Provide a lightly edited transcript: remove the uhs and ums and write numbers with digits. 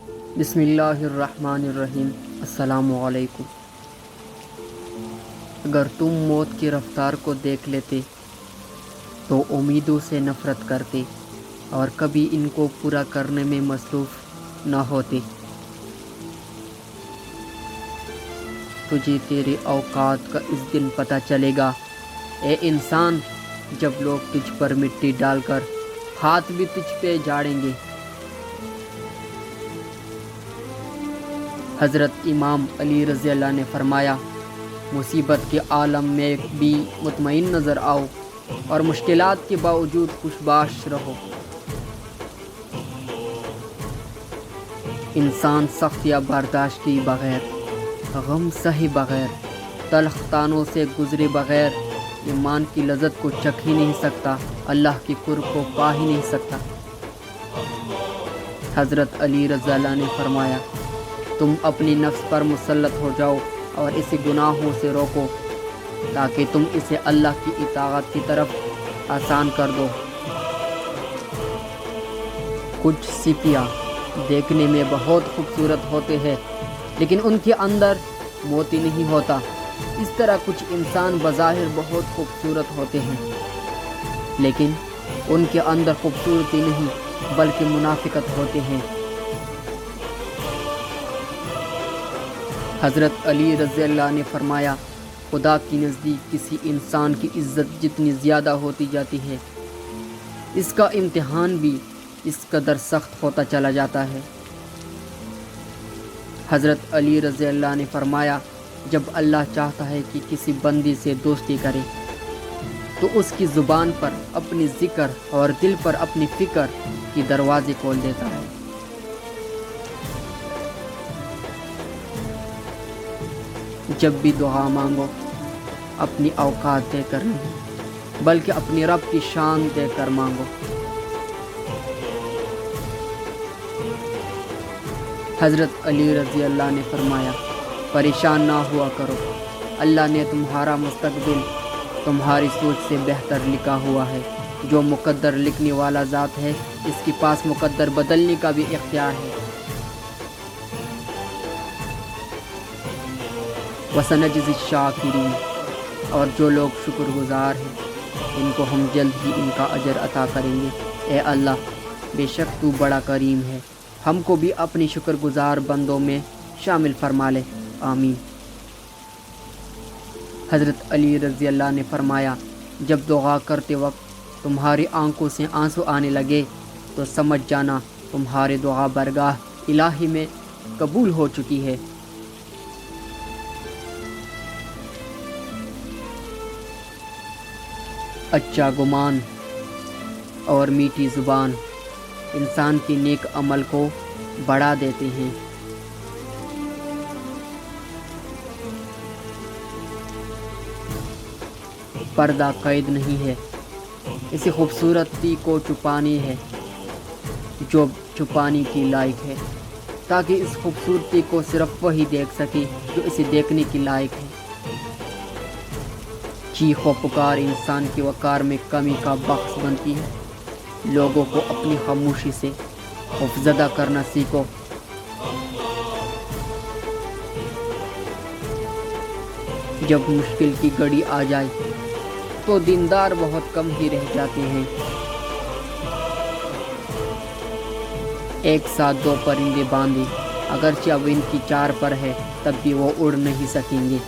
بسم اللہ الرحمن الرحیم۔ السلام علیکم۔ اگر تم موت کی رفتار کو دیکھ لیتے تو امیدوں سے نفرت کرتے اور کبھی ان کو پورا کرنے میں مصروف نہ ہوتے۔ تجھے تیرے اوقات کا اس دن پتہ چلے گا اے انسان، جب لوگ تجھ پر مٹی ڈال کر ہاتھ بھی تجھ پہ جاڑیں گے۔ حضرت امام علی رضی اللہ نے فرمایا، مصیبت کے عالم میں بھی مطمئن نظر آؤ اور مشکلات کے باوجود خوشباش رہو۔ انسان سختیاں برداشت کی بغیر، غم سہے بغیر، تلخ طعنوں سے گزرے بغیر ایمان کی لذت کو چکھ ہی نہیں سکتا، اللہ کی قرب کو پا ہی نہیں سکتا۔ حضرت علی رضی اللہ نے فرمایا، تم اپنی نفس پر مسلط ہو جاؤ اور اسے گناہوں سے روکو تاکہ تم اسے اللہ کی اطاعت کی طرف آسان کر دو۔ کچھ سپیاں دیکھنے میں بہت خوبصورت ہوتے ہیں لیکن ان کے اندر موتی نہیں ہوتا، اس طرح کچھ انسان بظاہر بہت خوبصورت ہوتے ہیں لیکن ان کے اندر خوبصورتی نہیں بلکہ منافقت ہوتے ہیں۔ حضرت علی رضی اللہ نے فرمایا، خدا کی نزدیک کسی انسان کی عزت جتنی زیادہ ہوتی جاتی ہے، اس کا امتحان بھی اس قدر سخت ہوتا چلا جاتا ہے۔ حضرت علی رضی اللہ نے فرمایا، جب اللہ چاہتا ہے کہ کسی بندی سے دوستی کرے تو اس کی زبان پر اپنی ذکر اور دل پر اپنی فکر کی دروازے کھول دیتا ہے۔ جب بھی دعا مانگو اپنی اوقات دے کر نہیں بلکہ اپنی رب کی شان دے کر مانگو۔ حضرت علی رضی اللہ نے فرمایا، پریشان نہ ہوا کرو، اللہ نے تمہارا مستقبل تمہاری سوچ سے بہتر لکھا ہوا ہے۔ جو مقدر لکھنے والا ذات ہے، اس کے پاس مقدر بدلنے کا بھی اختیار ہے۔ وَسَنَجْزِي الشَّاكِرِينَ، اور جو لوگ شکر گزار ہیں ان کو ہم جلد ہی ان کا اجر عطا کریں گے۔ اے اللہ، بے شک تو بڑا کریم ہے، ہم کو بھی اپنی شکر گزار بندوں میں شامل فرما لے، آمین۔ حضرت علی رضی اللہ نے فرمایا، جب دعا کرتے وقت تمہاری آنکھوں سے آنسو آنے لگے تو سمجھ جانا تمہاری دعا برگاہ الہی میں قبول ہو چکی ہے۔ اچھا گمان اور میٹھی زبان انسان کے نیک عمل کو بڑھا دیتے ہیں۔ پردہ قید نہیں ہے، اسی خوبصورتی کو چھپانی ہے جو چھپانے کی لائق ہے، تاکہ اس خوبصورتی کو صرف وہی دیکھ سکے جو اسے دیکھنے کی لائق ہے۔ چیخ و پکار انسان کی وقار میں کمی کا باعث بنتی ہے۔ لوگوں کو اپنی خاموشی سے خوفزدہ کرنا سیکھو۔ جب مشکل کی گھڑی آ جائے تو دیندار بہت کم ہی رہ جاتے ہیں۔ ایک ساتھ دو پرندے باندھے، اگرچہ اب ان کی چار پر ہے تب بھی وہ اڑ نہیں سکیں گے۔